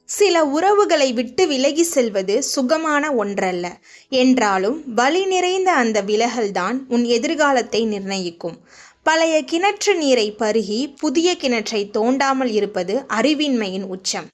சில உறவுகளை விட்டு விலகி செல்வது சுகமான ஒன்றல்ல. என்றாலும் வலி நிறைந்த அந்த விலகல்தான் உன் எதிர்காலத்தை நிர்ணயிக்கும். பழைய கிணற்று நீரை பருகி புதிய கிணற்றை தோண்டாமல் இருப்பது அறிவின்மையின் உச்சம்.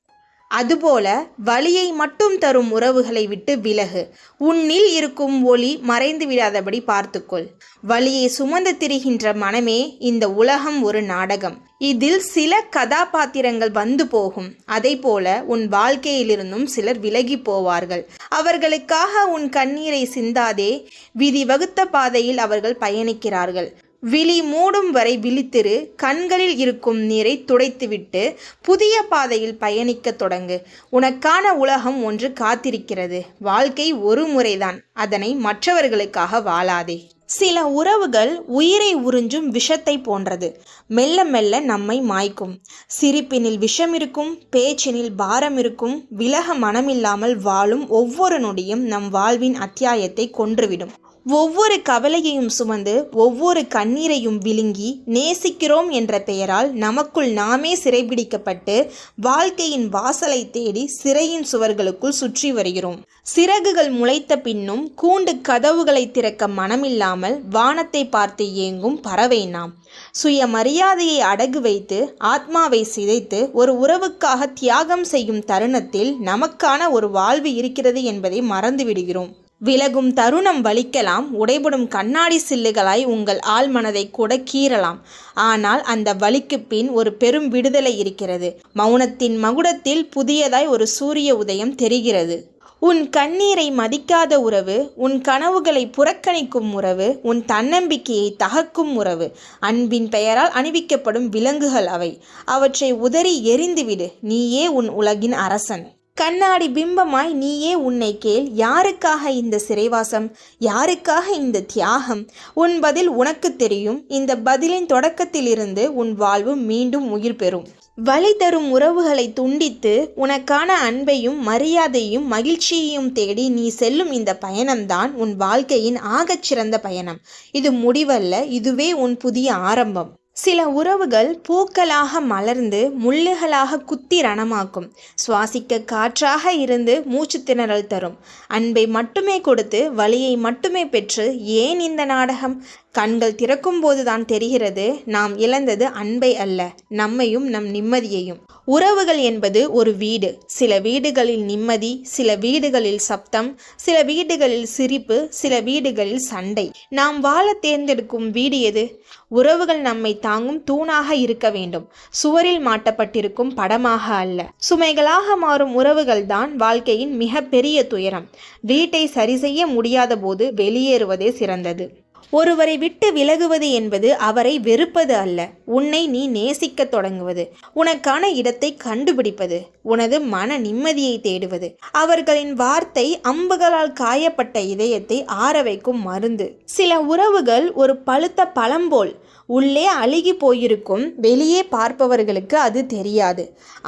அதுபோல வலியை மட்டும் தரும் உறவுகளை விட்டு விலகு. உன்னில் இருக்கும் ஒளி மறைந்து விடாதபடி பார்த்துக்கொள். வலியை சுமந்து திரிகின்ற மனமே, இந்த உலகம் ஒரு நாடகம். இதில் சில கதாபாத்திரங்கள் வந்து போகும். அதை போல உன் வாழ்க்கையிலிருந்தும் சிலர் விலகி போவார்கள். அவர்களுக்காக உன் கண்ணீரை சிந்தாதே. விதி வகுத்த பாதையில் அவர்கள் பயணிக்கிறார்கள். விழி மூடும் வரை விழித்திரு. கண்களில் இருக்கும் நீரை துடைத்துவிட்டு புதிய பாதையில் பயணிக்க தொடங்கு. உனக்கான உலகம் ஒன்று காத்திருக்கிறது. வாழ்க்கை ஒரு முறைதான். அதனை மற்றவர்களுக்காக வாழாதே. சில உறவுகள் உயிரை உறிஞ்சும் விஷத்தை போன்றது. மெல்ல மெல்ல நம்மை மாய்க்கும். சிரிப்பினில் விஷம் இருக்கும், பேச்சினில் பாரம் இருக்கும். விலக மனமில்லாமல் வாழும் ஒவ்வொரு நொடியும் நம் வாழ்வின் அத்தியாயத்தை கொன்றுவிடும். ஒவ்வொரு கவலையையும் சுமந்து ஒவ்வொரு கண்ணீரையும் விழுங்கி நேசிக்கிறோம் என்ற பெயரால் நமக்குள் நாமே சிறைபிடிக்கப்பட்டு வாழ்க்கையின் வாசலை தேடி சிறையின் சுவர்களுக்குள் சுற்றி வருகிறோம். சிறகுகள் முளைத்த பின்னும் கூண்டு கதவுகளை திறக்க மனமில்லாமல் வானத்தை பார்த்து ஏங்கும் பறவை நாம். சுயமரியாதையை அடகு வைத்து ஆத்மாவை சிதைத்து ஒரு உறவுக்காக தியாகம் செய்யும் தருணத்தில் நமக்கான ஒரு வாழ்வு இருக்கிறது என்பதை மறந்து விடுகிறோம். விலகும் தருணம் வலிக்கலாம். உடைபடும் கண்ணாடி சில்லுகளாய் உங்கள் ஆள் மனதை கூட கீறலாம். ஆனால் அந்த வலிக்கு பின் ஒரு பெரும் விடுதலை இருக்கிறது. மௌனத்தின் மகுடத்தில் புதியதாய் ஒரு சூரிய உதயம் தெரிகிறது. உன் கண்ணீரை மதிக்காத உறவு, உன் கனவுகளை புறக்கணிக்கும் உறவு, உன் தன்னம்பிக்கையை தகர்க்கும் உறவு, அன்பின் பெயரால் அணிவிக்கப்படும் விலங்குகள் அவை. அவற்றை உதறி எறிந்துவிடு. நீயே உன் உலகின் அரசன். கண்ணாடி பிம்பமாய் நீயே உன்னை கேள். யாருக்காக இந்த சிறைவாசம்? யாருக்காக இந்த தியாகம்? உன் பதில் உனக்கு தெரியும். இந்த பதிலின் தொடக்கத்திலிருந்து உன் வாழ்வு மீண்டும் உயிர் பெறும். வலி தரும் உறவுகளை துண்டித்து உனக்கான அன்பையும் மரியாதையும் மகிழ்ச்சியையும் தேடி நீ செல்லும் இந்த பயணம்தான் உன் வாழ்க்கையின் ஆகச்சிறந்த பயணம். இது முடிவல்ல, இதுவே உன் புதிய ஆரம்பம். சில உறவுகள் பூக்களாக மலர்ந்து முள்ளுகளாக குத்தி ரணமாக்கும். சுவாசிக்க காற்றாக இருந்து மூச்சு திணறல் தரும். அன்பை மட்டுமே கொடுத்து வலியை மட்டுமே பெற்று ஏன் இந்த நாடகம்? கண்கள் திறக்கும் போதுதான் தெரிகிறது, நாம் இழந்தது அன்பை அல்ல, நம்மையும் நம் நிம்மதியையும். உறவுகள் என்பது ஒரு வீடு. சில வீடுகளில் நிம்மதி, சில வீடுகளில் சப்தம், சில வீடுகளில் சிரிப்பு, சில வீடுகளில் சண்டை. நாம் வாழ தேர்ந்தெடுக்கும் வீடு எது? உறவுகள் நம்மை தாங்கும் தூணாக இருக்க வேண்டும், சுவரில் மாட்டப்பட்டிருக்கும் படமாக அல்ல. சுமைகளாக மாறும் உறவுகள் தான் வாழ்க்கையின் மிக பெரிய துயரம். வீட்டை சரி செய்ய முடியாத போது வெளியேறுவதே சிறந்தது. ஒருவரை விட்டு விலகுவது என்பது அவரை வெறுப்பது அல்ல, உன்னை நீ நேசிக்க தொடங்குவது, உனக்கான இடத்தை கண்டுபிடிப்பது, உனது மன நிம்மதியை தேடுவது. அவர்களின் வார்த்தை அம்புகளால் காயப்பட்ட இதயத்தை ஆற வைக்கும் மருந்து. சில உறவுகள் ஒரு பழுத்த பழம் போல் உள்ளே அழுகி போயிருக்கும். வெளியே பார்ப்பவர்களுக்கு அது தெரியாது.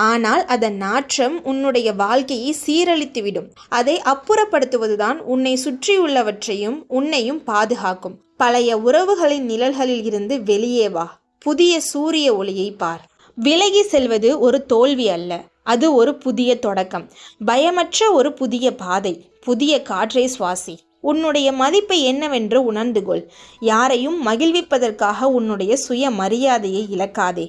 ஆனால் அதன் நாற்றம் உன்னுடைய வாழ்க்கையை சீரழித்துவிடும். அதை அப்புறப்படுத்துவதுதான் உன்னை சுற்றியுள்ளவற்றையும் உன்னையும் பாதுகாக்கும். பழைய உறவுகளின் நிழல்களில் இருந்து வெளியே வா. புதிய சூரிய ஒளியை பார். விலகி செல்வது ஒரு தோல்வி அல்ல, அது ஒரு புதிய தொடக்கம். பயமற்ற ஒரு புதிய பாதை. புதிய காற்றை சுவாசி. உன்னுடைய மதிப்பை என்னவென்று உணர்ந்து கொள். யாரையும் மகிழ்விப்பதற்காக உன்னுடைய சுய மரியாதையை இழக்காதே.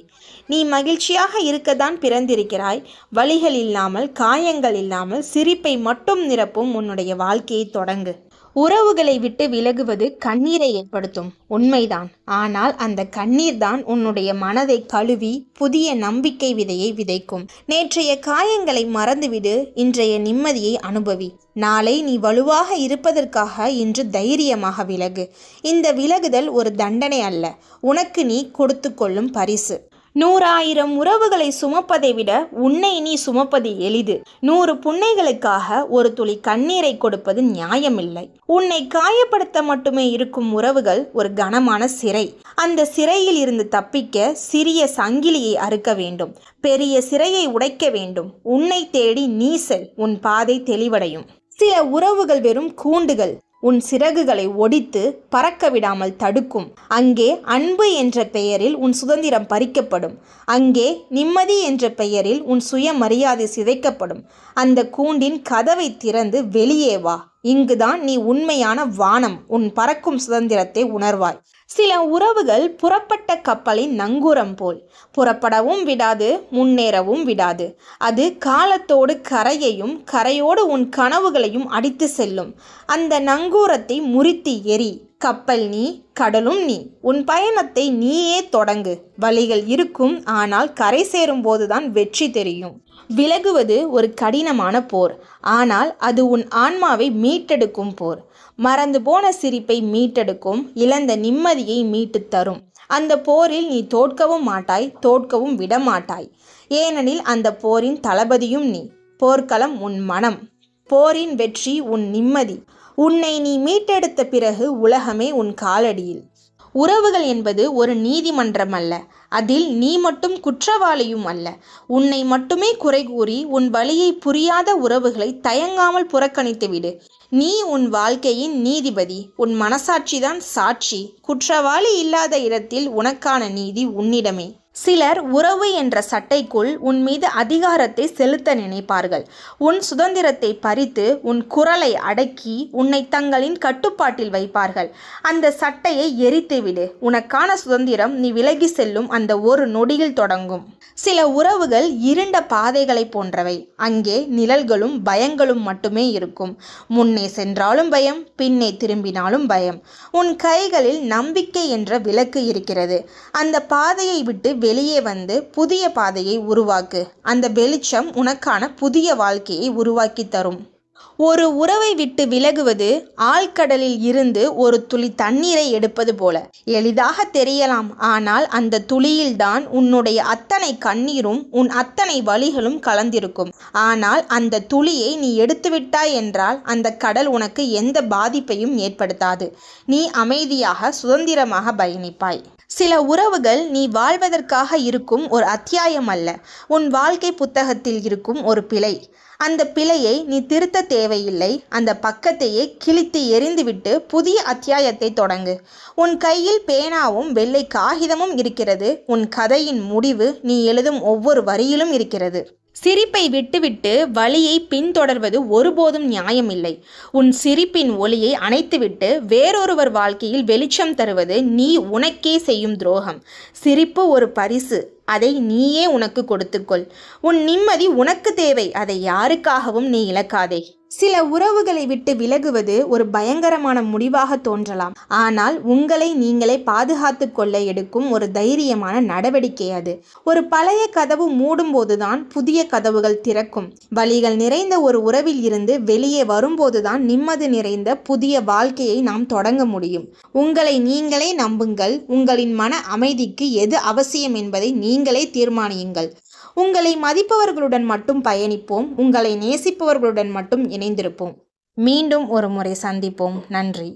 நீ மகிழ்ச்சியாக இருக்கத்தான் பிறந்திருக்கிறாய். வலிகள் இல்லாமல், காயங்கள் இல்லாமல், சிரிப்பை மட்டும் நிரப்பும் உன்னுடைய வாழ்க்கையை தொடங்கு. உறவுகளை விட்டு விலகுவது கண்ணீரை ஏற்படுத்தும், உண்மைதான். ஆனால் அந்த கண்ணீர் தான் உன்னுடைய மனதை கழுவி புதிய நம்பிக்கை விதையை விதைக்கும். நேற்றைய காயங்களை மறந்துவிடு. இன்றைய நிம்மதியை அனுபவி. நாளை நீ வலுவாக இருப்பதற்காக இன்று தைரியமாக விலகு. இந்த விலகுதல் ஒரு தண்டனை அல்ல, உனக்கு நீ கொடுத்து கொள்ளும் பரிசு. 100,000 உறவுகளை சுமப்பதை விட உன்னை நீ சுமப்பது எளிது. 100 புன்னைகளுக்காக ஒரு துளி கண்ணீரை கொடுப்பது நியாயமில்லை. உன்னை காயப்படுத்த மட்டுமே இருக்கும் உறவுகள் ஒரு கனமான சிறை. அந்த சிறையில் இருந்து தப்பிக்க சிறிய சங்கிலியை அறுக்க வேண்டும், பெரிய சிறையை உடைக்க வேண்டும். உன்னை தேடி நீ செல், உன் பாதை தெளிவடையும். சில உறவுகள் வெறும் கூண்டுகள். உன் சிறகுகளை ஒடித்து பறக்க விடாமல் தடுக்கும். அங்கே அன்பு என்ற பெயரில் உன் சுதந்திரம் பறிக்கப்படும். அங்கே நிம்மதி என்ற பெயரில் உன் சுயமரியாதை சிதைக்கப்படும். அந்த கூண்டின் கதவை திறந்து வெளியே வா. இங்குதான் நீ உண்மையான வானம், உன் பறக்கும் சுதந்திரத்தை உணர்வாய். சில உறவுகள் புறப்பட்ட கப்பலின் நங்கூரம் போல், புறப்படவும் விடாது, முன்னேறவும் விடாது. அது காலத்தோடு கரையையும் கரையோடு உன் கனவுகளையும் அடித்து செல்லும். அந்த நங்கூரத்தை முறித்து எறி. கப்பல் நீ, கடலும் நீ. உன் பயணத்தை நீயே தொடங்கு. வழிகள் இருக்கும், ஆனால் கரை சேரும் போதுதான் வெற்றி தெரியும். விலகுவது ஒரு கடினமான போர், ஆனால் அது உன் ஆன்மாவை மீட்டெடுக்கும் போர். மறந்து போன சிரிப்பை மீட்டெடுக்கும், இழந்த நிம்மதியை மீட்டு தரும். அந்த போரில் நீ தோற்கவும் மாட்டாய், தோற்கவும் விடமாட்டாய். ஏனெனில் அந்த போரின் தளபதியும் நீ. போர்க்களம் உன் மனம், போரின் வெற்றி உன் நிம்மதி. உன்னை நீ மீட்டெடுத்த பிறகு உலகமே உன் காலடியில். உறவுகள் என்பது ஒரு நீதிமன்றம் அல்ல. அதில் நீ மட்டும் குற்றவாளியும் அல்ல. உன்னை மட்டுமே குறை கூறி உன் வலியை புரியாத உறவுகளை தயங்காமல் புறக்கணித்துவிடு. நீ உன் வாழ்க்கையின் நீதிபதி. உன் மனசாட்சிதான் சாட்சி. குற்றவாளி இல்லாத இடத்தில் உனக்கான நீதி உன்னிடமே. சிலர் உறவு என்ற சட்டைக்குள் உன் மீது அதிகாரத்தை செலுத்த நினைப்பார்கள். உன் சுதந்திரத்தை பறித்து உன் குரலை அடக்கி உன்னை தங்களின் கட்டுப்பாட்டில் வைப்பார்கள். அந்த சட்டையை எரித்துவிடு. உனக்கான சுதந்திரம் நீ விலகி செல்லும் அந்த ஒரு நொடியில் தொடங்கும். சில உறவுகள் இருண்ட பாதைகளை போன்றவை. அங்கே நிழல்களும் பயங்களும் மட்டுமே இருக்கும். முன்னே சென்றாலும் பயம், பின்னே திரும்பினாலும் பயம். உன் கைகளில் நம்பிக்கை என்ற விளக்கு இருக்கிறது. அந்த பாதையை விட்டு வெளியே வந்து புதிய பாதையை உருவாக்கு. அந்த வெளிச்சம் உனக்கான புதிய வாழ்க்கையை உருவாக்கி தரும். ஒரு உறவை விட்டு விலகுவது ஆழ்கடலில் இருந்து ஒரு துளி தண்ணீரை எடுப்பது போல. எளிதாக தெரியலாம், ஆனால் அந்த துளியில்தான் உன்னுடைய அத்தனை கண்ணீரும் உன் அத்தனை வலிகளும் கலந்திருக்கும். ஆனால் அந்த துளியை நீ எடுத்துவிட்டாய் என்றால் அந்த கடல் உனக்கு எந்த பாதிப்பையும் ஏற்படுத்தாது. நீ அமைதியாக சுதந்திரமாக பயணிப்பாய். சில உறவுகள் நீ வாழ்வதற்காக இருக்கும் ஒரு அத்தியாயம் அல்ல, உன் வாழ்க்கை புத்தகத்தில் இருக்கும் ஒரு பிழை. அந்த பிழையை நீ திருத்த தேவையில்லை. அந்த பக்கத்தையே கிழித்து எறிந்துவிட்டு புதிய அத்தியாயத்தை தொடங்கு. உன் கையில் பேனாவும் வெள்ளை காகிதமும் இருக்கிறது. உன் கதையின் முடிவு நீ எழுதும் ஒவ்வொரு வரியிலும் இருக்கிறது. சிரிப்பை விட்டுவிட்டு வலியை பின்தொடர்வது ஒருபோதும் நியாயமில்லை. உன் சிரிப்பின் ஒளியை அணைத்துவிட்டு வேறொருவர் வாழ்க்கையில் வெளிச்சம் தருவது நீ உனக்கே செய்யும் துரோகம். சிரிப்பு ஒரு பரிசு, அதை நீயே உனக்கு கொடுத்துக்கொள். உன் நிம்மதி உனக்கு தேவை, அதை யாருக்காகவும் நீ இழக்காதே. சில உறவுகளை விட்டு விலகுவது ஒரு பயங்கரமான முடிவாக தோன்றலாம், ஆனால் உங்களை நீங்களே பாதுகாத்து கொள்ள எடுக்கும் ஒரு தைரியமான நடவடிக்கை அது. ஒரு பழைய கதவு மூடும் போதுதான் புதிய கதவுகள் திறக்கும். வலிகள் நிறைந்த ஒரு உறவில் இருந்து வெளியே வரும்போதுதான் நிம்மதி நிறைந்த புதிய வாழ்க்கையை நாம் தொடங்க முடியும். உங்களை நீங்களே நம்புங்கள். உங்களின் மன அமைதிக்கு எது அவசியம் என்பதை நீங்களே தீர்மானியுங்கள். உங்களை மதிப்பவர்களுடன் மட்டும் பயணிப்போம். உங்களை நேசிப்பவர்களுடன் மட்டும் இணைந்திருப்போம். மீண்டும் ஒரு முறை சந்திப்போம். நன்றி.